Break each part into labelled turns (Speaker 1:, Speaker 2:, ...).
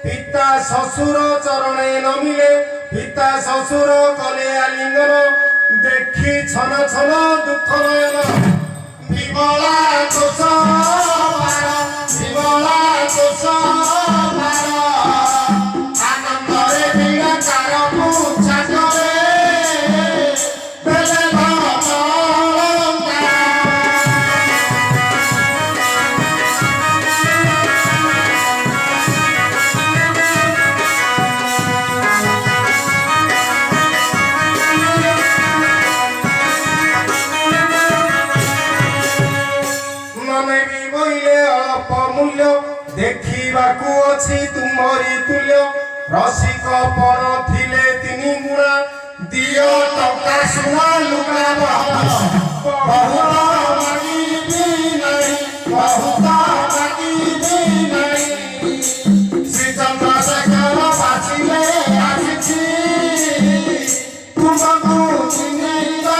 Speaker 1: পিতা শ্বশুর চরণে নমিলে পিতা শ্বশুর কলে আলিঙ্গন দেখি ছন ছন দুঃখ নয়ন বিমলা দোষ বিমলা দোষ আনন্দরে বীণা কারକୁ ছাগরে বেলে ଦେଖିବାକୁ ଅଛି ତୁମରି ତୁଲ୍ୟ ରସିକ ପର ଥିଲେ ତିନି ଗୁଣା ଦିଅ ଟଙ୍କା ସୁନା ଲୁଗା ବହୁତ ମାଗିବି ନାହିଁ ବହୁତ ମାଗିବି ନାହିଁ ଶ୍ରୀ ଚନ୍ଦ୍ରଶେଖର ବାସିଲେ ଆସିଛି ତୁମକୁ ଚିହ୍ନିବା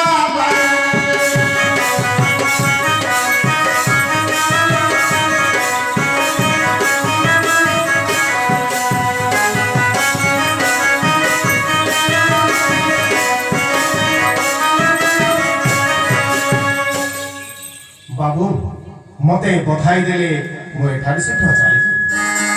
Speaker 1: ବାବୁ ମତେ ବଧାଇ ଦେଲେ ମୁଁ ଏଠାରୁ ସେଠୁ ଚାଲିଯିବି।